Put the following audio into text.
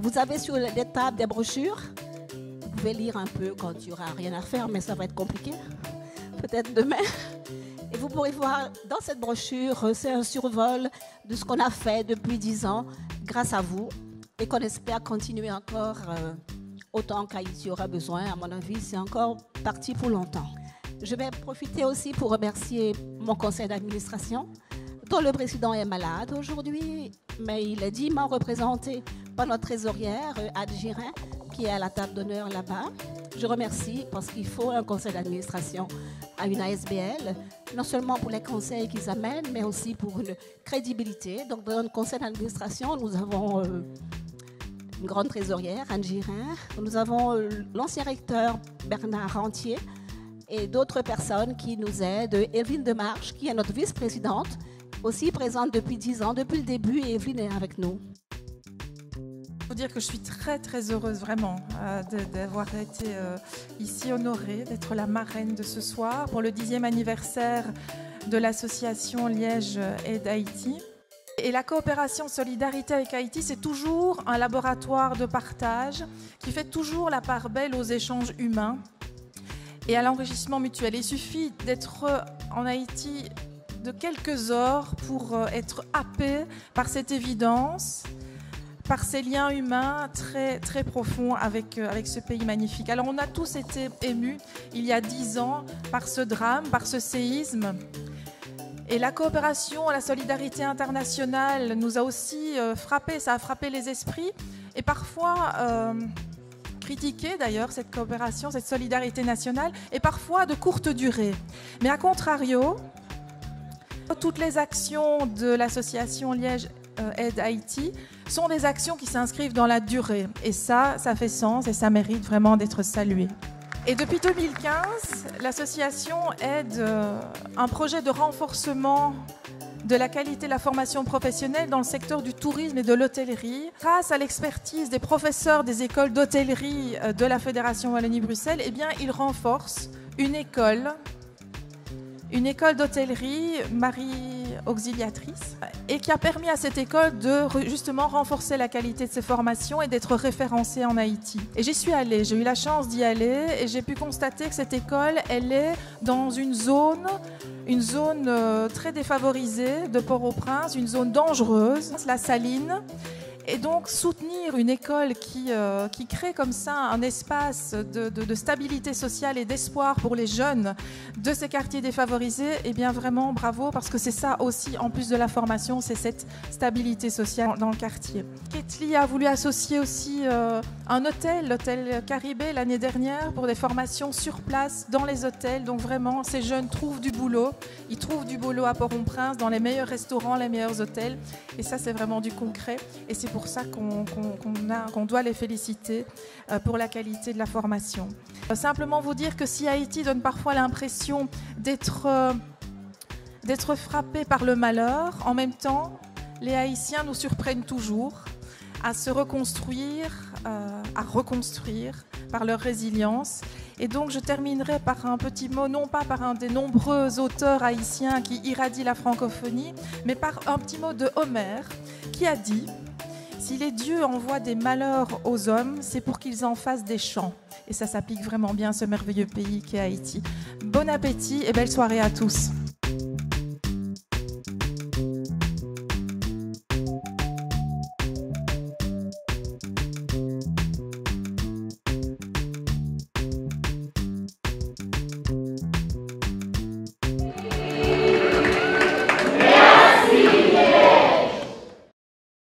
Vous avez sur les tables des brochures. Vous pouvez lire un peu quand il n'y aura rien à faire, mais ça va être compliqué. Peut-être demain. Et vous pourrez voir dans cette brochure, c'est un survol de ce qu'on a fait depuis 10 ans grâce à vous et qu'on espère continuer encore autant qu'Haïti aura besoin. À mon avis, c'est encore parti pour longtemps. Je vais profiter aussi pour remercier mon conseil d'administration, dont le président est malade aujourd'hui, mais il est dignement représenté par notre trésorière, Ad Girin, qui est à la table d'honneur là-bas. Je remercie parce qu'il faut un conseil d'administration à une ASBL, non seulement pour les conseils qu'ils amènent, mais aussi pour une crédibilité. Donc, dans notre conseil d'administration, nous avons une grande trésorière, Anne Girin. Nous avons l'ancien recteur Bernard Rentier et d'autres personnes qui nous aident. Evelyne Demarche, qui est notre vice-présidente, aussi présente depuis 10 ans, depuis le début, et Evelyne est avec nous. Il faut dire que je suis très très heureuse vraiment d'avoir été ici honorée, d'être la marraine de ce soir pour le 10e anniversaire de l'association Liège Aide Haïti. Et la coopération solidarité avec Haïti, c'est toujours un laboratoire de partage qui fait toujours la part belle aux échanges humains et à l'enrichissement mutuel. Il suffit d'être en Haïti de quelques heures pour être happé par cette évidence, par ces liens humains très, très profonds avec ce pays magnifique. Alors on a tous été émus il y a 10 ans par ce drame, par ce séisme. Et la coopération, la solidarité internationale nous a aussi frappé, ça a frappé les esprits et parfois critiqué d'ailleurs cette coopération, cette solidarité nationale et parfois de courte durée. Mais à contrario, toutes les actions de l'association Liège Aide Haïti sont des actions qui s'inscrivent dans la durée. Et ça fait sens et ça mérite vraiment d'être salué. Et depuis 2015, l'association aide un projet de renforcement de la qualité de la formation professionnelle dans le secteur du tourisme et de l'hôtellerie. Grâce à l'expertise des professeurs des écoles d'hôtellerie de la Fédération Wallonie-Bruxelles, eh bien, ils renforcent une école d'hôtellerie, Marie Auxiliatrice, et qui a permis à cette école de justement renforcer la qualité de ses formations et d'être référencée en Haïti. Et j'y suis allée, j'ai eu la chance d'y aller et j'ai pu constater que cette école, elle est dans une zone très défavorisée de Port-au-Prince, une zone dangereuse, la Saline. Et donc soutenir une école qui crée comme ça un espace de stabilité sociale et d'espoir pour les jeunes de ces quartiers défavorisés, eh bien vraiment bravo, parce que c'est ça aussi, en plus de la formation, c'est cette stabilité sociale dans le quartier. Ketli a voulu associer aussi un hôtel, l'hôtel Caribé l'année dernière, pour des formations sur place dans les hôtels. Donc vraiment, ces jeunes trouvent du boulot. Ils trouvent du boulot à Port-au-Prince, dans les meilleurs restaurants, les meilleurs hôtels. Et ça, c'est vraiment du concret. Et c'est pour ça qu'on doit les féliciter pour la qualité de la formation. Simplement vous dire que si Haïti donne parfois l'impression d'être frappé par le malheur, en même temps, les Haïtiens nous surprennent toujours à se reconstruire, à reconstruire par leur résilience. Et donc je terminerai par un petit mot, non pas par un des nombreux auteurs haïtiens qui irradient la francophonie, mais par un petit mot de Homère qui a dit: si les dieux envoient des malheurs aux hommes, c'est pour qu'ils en fassent des chants. Et ça s'applique vraiment bien à ce merveilleux pays qu'est Haïti. Bon appétit et belle soirée à tous.